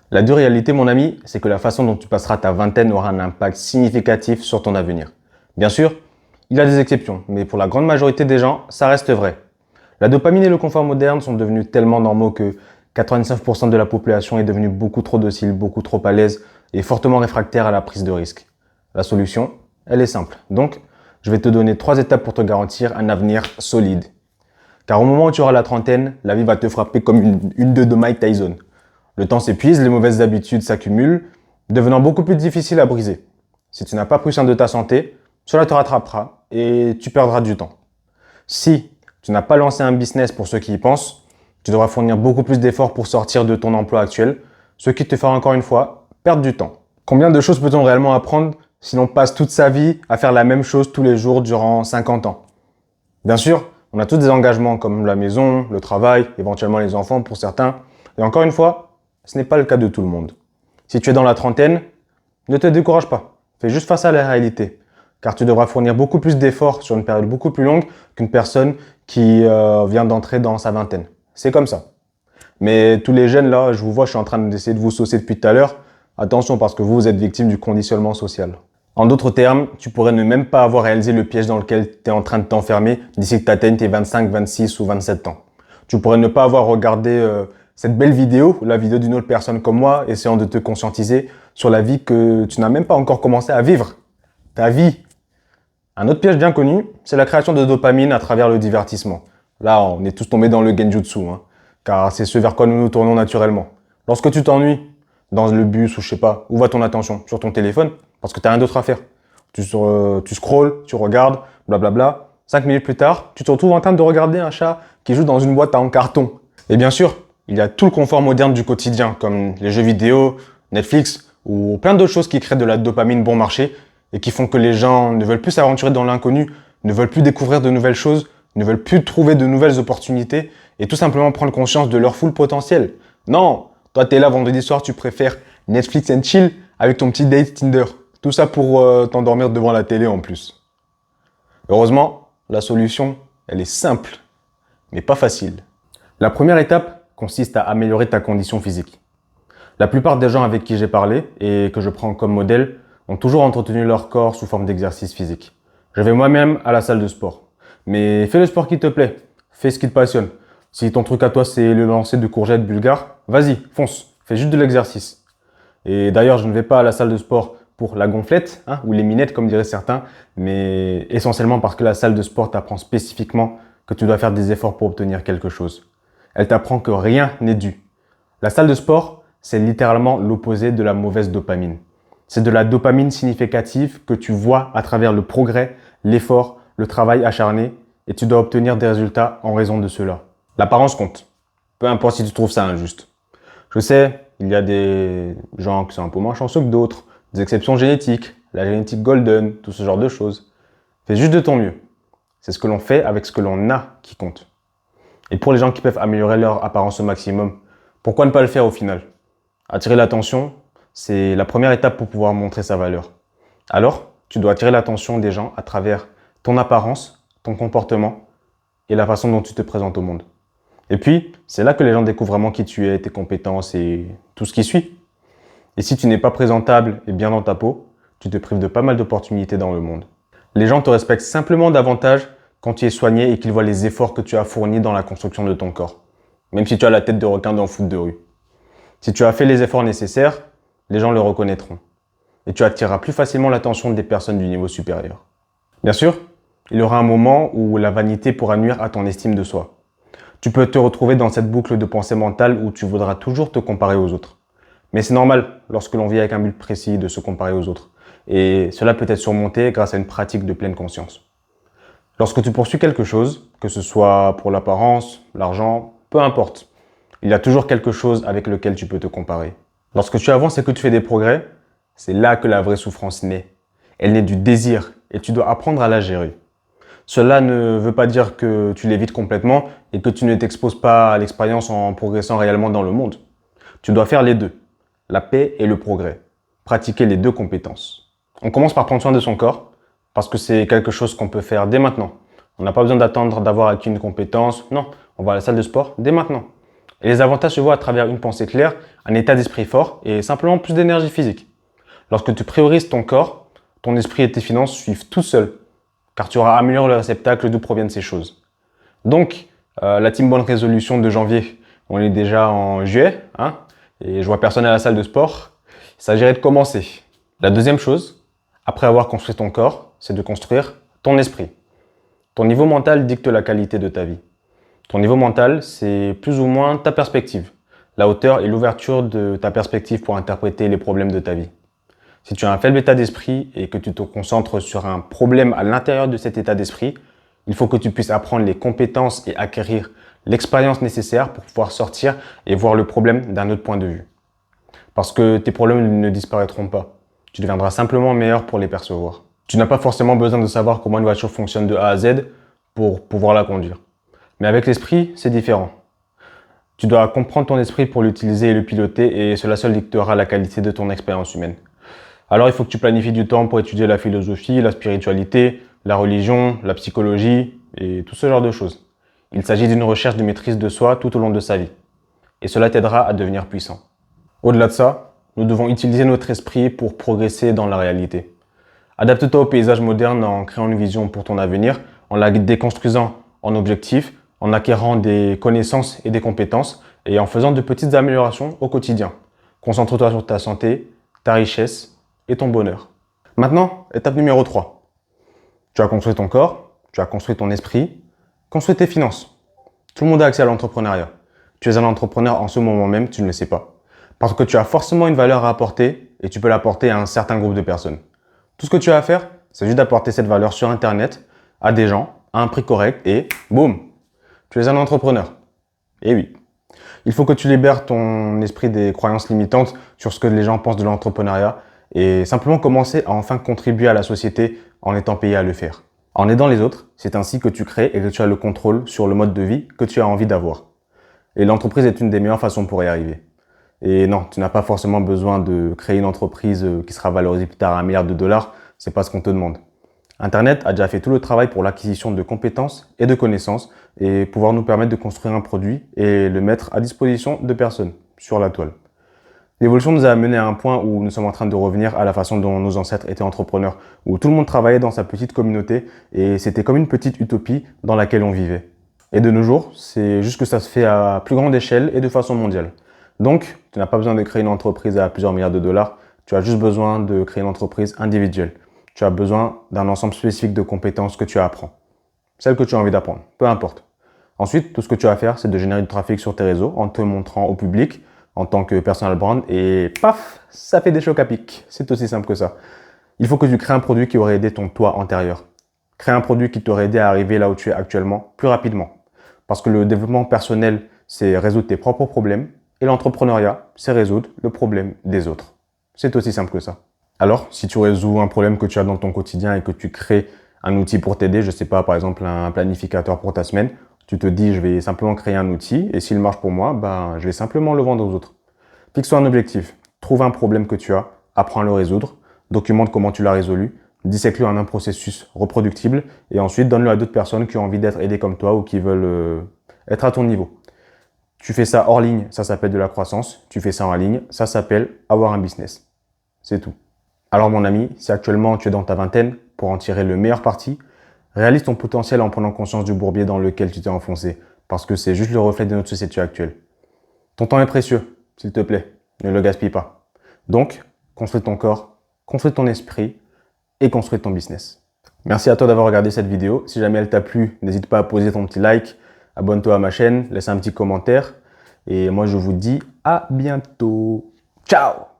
La dure réalité, mon ami, c'est que la façon dont tu passeras ta vingtaine aura un impact significatif sur ton avenir. Bien sûr, il y a des exceptions, mais pour la grande majorité des gens, ça reste vrai. La dopamine et le confort moderne sont devenus tellement normaux que 99% de la population est devenue beaucoup trop docile, beaucoup trop à l'aise et fortement réfractaire à la prise de risque. La solution, elle est simple. Donc, je vais te donner 3 étapes pour te garantir un avenir solide. Car au moment où tu auras la trentaine, la vie va te frapper comme une de Mike Tyson. Le temps s'épuise, les mauvaises habitudes s'accumulent, devenant beaucoup plus difficiles à briser. Si tu n'as pas pris soin de ta santé, cela te rattrapera et tu perdras du temps. Si tu n'as pas lancé un business pour ceux qui y pensent, tu devras fournir beaucoup plus d'efforts pour sortir de ton emploi actuel, ce qui te fera encore une fois perdre du temps. Combien de choses peut-on réellement apprendre si l'on passe toute sa vie à faire la même chose tous les jours durant 50 ans? Bien sûr, on a tous des engagements comme la maison, le travail, éventuellement les enfants pour certains. Et encore une fois, ce n'est pas le cas de tout le monde. Si tu es dans la trentaine, ne te décourage pas. Fais juste face à la réalité. Car tu devras fournir beaucoup plus d'efforts sur une période beaucoup plus longue qu'une personne qui vient d'entrer dans sa vingtaine. C'est comme ça. Mais tous les jeunes là, je vous vois, je suis en train d'essayer de vous saucer depuis tout à l'heure. Attention parce que vous êtes victime du conditionnement social. En d'autres termes, tu pourrais ne même pas avoir réalisé le piège dans lequel tu es en train de t'enfermer d'ici que tu atteignes tes 25, 26 ou 27 ans. Tu pourrais ne pas avoir regardé cette belle vidéo, la vidéo d'une autre personne comme moi, essayant de te conscientiser sur la vie que tu n'as même pas encore commencé à vivre. Ta vie. Un autre piège bien connu, c'est la création de dopamine à travers le divertissement. Là, on est tous tombés dans le genjutsu, car c'est ce vers quoi nous nous tournons naturellement. Lorsque tu t'ennuies, dans le bus ou je sais pas, où va ton attention? Sur ton téléphone, parce que tu n'as rien d'autre à faire. Tu scrolles, tu regardes, blablabla. 5 minutes plus tard, tu te retrouves en train de regarder un chat qui joue dans une boîte en carton. Et bien sûr, il y a tout le confort moderne du quotidien, comme les jeux vidéo, Netflix, ou plein d'autres choses qui créent de la dopamine bon marché et qui font que les gens ne veulent plus s'aventurer dans l'inconnu, ne veulent plus découvrir de nouvelles choses, ne veulent plus trouver de nouvelles opportunités et tout simplement prendre conscience de leur full potentiel. Non, toi t'es là vendredi soir, tu préfères Netflix and chill avec ton petit date Tinder. Tout ça pour t'endormir devant la télé en plus. Heureusement, la solution, elle est simple, mais pas facile. La première étape consiste à améliorer ta condition physique. La plupart des gens avec qui j'ai parlé et que je prends comme modèle ont toujours entretenu leur corps sous forme d'exercice physique. Je vais moi-même à la salle de sport. Mais fais le sport qui te plaît, fais ce qui te passionne. Si ton truc à toi c'est le lancer de courgettes bulgares, vas-y, fonce, fais juste de l'exercice. Et d'ailleurs, je ne vais pas à la salle de sport pour la gonflette, ou les minettes comme diraient certains, mais essentiellement parce que la salle de sport t'apprend spécifiquement que tu dois faire des efforts pour obtenir quelque chose. Elle t'apprend que rien n'est dû. La salle de sport, c'est littéralement l'opposé de la mauvaise dopamine. C'est de la dopamine significative que tu vois à travers le progrès, l'effort, le travail acharné et tu dois obtenir des résultats en raison de cela. L'apparence compte. Peu importe si tu trouves ça injuste. Je sais, il y a des gens qui sont un peu moins chanceux que d'autres, des exceptions génétiques, la génétique golden, tout ce genre de choses. Fais juste de ton mieux. C'est ce que l'on fait avec ce que l'on a qui compte. Et pour les gens qui peuvent améliorer leur apparence au maximum, pourquoi ne pas le faire au final? Attirer l'attention, c'est la première étape pour pouvoir montrer sa valeur. Alors, tu dois attirer l'attention des gens à travers ton apparence, ton comportement et la façon dont tu te présentes au monde. Et puis, c'est là que les gens découvrent vraiment qui tu es, tes compétences et tout ce qui suit. Et si tu n'es pas présentable et bien dans ta peau, tu te prives de pas mal d'opportunités dans le monde. Les gens te respectent simplement davantage quand tu es soigné et qu'ils voient les efforts que tu as fournis dans la construction de ton corps. Même si tu as la tête de requin dans le foot de rue. Si tu as fait les efforts nécessaires, les gens le reconnaîtront. Et tu attireras plus facilement l'attention des personnes du niveau supérieur. Bien sûr, il y aura un moment où la vanité pourra nuire à ton estime de soi. Tu peux te retrouver dans cette boucle de pensée mentale où tu voudras toujours te comparer aux autres. Mais c'est normal, lorsque l'on vit avec un but précis, de se comparer aux autres. Et cela peut être surmonté grâce à une pratique de pleine conscience. Lorsque tu poursuis quelque chose, que ce soit pour l'apparence, l'argent, peu importe, il y a toujours quelque chose avec lequel tu peux te comparer. Lorsque tu avances et que tu fais des progrès, c'est là que la vraie souffrance naît. Elle naît du désir et tu dois apprendre à la gérer. Cela ne veut pas dire que tu l'évites complètement et que tu ne t'exposes pas à l'expérience en progressant réellement dans le monde. Tu dois faire les deux, la paix et le progrès. Pratiquer les deux compétences. On commence par prendre soin de son corps parce que c'est quelque chose qu'on peut faire dès maintenant. On n'a pas besoin d'attendre d'avoir acquis une compétence. Non, on va à la salle de sport dès maintenant. Et les avantages se voient à travers une pensée claire, un état d'esprit fort et simplement plus d'énergie physique. Lorsque tu priorises ton corps, ton esprit et tes finances suivent tout seuls, car tu auras amélioré le réceptacle d'où proviennent ces choses. Donc, la team bonne résolution de janvier, on est déjà en juillet, hein, et je vois personne à la salle de sport. Il s'agirait de commencer. La deuxième chose, après avoir construit ton corps, c'est de construire ton esprit. Ton niveau mental dicte la qualité de ta vie. Ton niveau mental, c'est plus ou moins ta perspective, la hauteur et l'ouverture de ta perspective pour interpréter les problèmes de ta vie. Si tu as un faible état d'esprit et que tu te concentres sur un problème à l'intérieur de cet état d'esprit, il faut que tu puisses apprendre les compétences et acquérir l'expérience nécessaire pour pouvoir sortir et voir le problème d'un autre point de vue. Parce que tes problèmes ne disparaîtront pas. Tu deviendras simplement meilleur pour les percevoir. Tu n'as pas forcément besoin de savoir comment une voiture fonctionne de A à Z pour pouvoir la conduire. Mais avec l'esprit, c'est différent. Tu dois comprendre ton esprit pour l'utiliser et le piloter, et cela seul dictera la qualité de ton expérience humaine. Alors il faut que tu planifies du temps pour étudier la philosophie, la spiritualité, la religion, la psychologie et tout ce genre de choses. Il s'agit d'une recherche de maîtrise de soi tout au long de sa vie. Et cela t'aidera à devenir puissant. Au-delà de ça, nous devons utiliser notre esprit pour progresser dans la réalité. Adapte-toi au paysage moderne en créant une vision pour ton avenir, en la déconstruisant en objectifs, en acquérant des connaissances et des compétences et en faisant de petites améliorations au quotidien. Concentre-toi sur ta santé, ta richesse et ton bonheur. Maintenant, étape numéro 3. Tu as construit ton corps, tu as construit ton esprit, construis tes finances. Tout le monde a accès à l'entrepreneuriat. Tu es un entrepreneur en ce moment même, tu ne le sais pas. Parce que tu as forcément une valeur à apporter et tu peux l'apporter à un certain groupe de personnes. Tout ce que tu as à faire, c'est juste d'apporter cette valeur sur Internet à des gens à un prix correct et boum, tu es un entrepreneur. Et oui, il faut que tu libères ton esprit des croyances limitantes sur ce que les gens pensent de l'entrepreneuriat et simplement commencer à enfin contribuer à la société en étant payé à le faire. En aidant les autres, c'est ainsi que tu crées et que tu as le contrôle sur le mode de vie que tu as envie d'avoir. Et l'entreprise est une des meilleures façons pour y arriver. Et non, tu n'as pas forcément besoin de créer une entreprise qui sera valorisée plus tard à $1 milliard, c'est pas ce qu'on te demande. Internet a déjà fait tout le travail pour l'acquisition de compétences et de connaissances et pouvoir nous permettre de construire un produit et le mettre à disposition de personnes sur la toile. L'évolution nous a amené à un point où nous sommes en train de revenir à la façon dont nos ancêtres étaient entrepreneurs, où tout le monde travaillait dans sa petite communauté et c'était comme une petite utopie dans laquelle on vivait. Et de nos jours, c'est juste que ça se fait à plus grande échelle et de façon mondiale. Donc, tu n'as pas besoin de créer une entreprise à plusieurs milliards de dollars, tu as juste besoin de créer une entreprise individuelle. Tu as besoin d'un ensemble spécifique de compétences que tu apprends. Celles que tu as envie d'apprendre, peu importe. Ensuite, tout ce que tu as à faire, c'est de générer du trafic sur tes réseaux en te montrant au public en tant que personal brand et paf, ça fait des chocs à pic. C'est aussi simple que ça. Il faut que tu crées un produit qui aurait aidé ton toi antérieur. Crée un produit qui t'aurait aidé à arriver là où tu es actuellement plus rapidement. Parce que le développement personnel, c'est résoudre tes propres problèmes et l'entrepreneuriat, c'est résoudre le problème des autres. C'est aussi simple que ça. Alors, si tu résous un problème que tu as dans ton quotidien et que tu crées un outil pour t'aider, je sais pas, par exemple un planificateur pour ta semaine, tu te dis je vais simplement créer un outil et s'il marche pour moi, je vais simplement le vendre aux autres. Fixe-toi un objectif, trouve un problème que tu as, apprends à le résoudre, documente comment tu l'as résolu, dissèque-le en un processus reproductible et ensuite donne-le à d'autres personnes qui ont envie d'être aidées comme toi ou qui veulent être à ton niveau. Tu fais ça hors ligne, ça s'appelle de la croissance. Tu fais ça en ligne, ça s'appelle avoir un business. C'est tout. Alors mon ami, si actuellement tu es dans ta vingtaine, pour en tirer le meilleur parti, réalise ton potentiel en prenant conscience du bourbier dans lequel tu t'es enfoncé, parce que c'est juste le reflet de notre société actuelle. Ton temps est précieux, s'il te plaît, ne le gaspille pas. Donc, construis ton corps, construis ton esprit et construis ton business. Merci à toi d'avoir regardé cette vidéo. Si jamais elle t'a plu, n'hésite pas à poser ton petit like, abonne-toi à ma chaîne, laisse un petit commentaire. Et moi, je vous dis à bientôt. Ciao!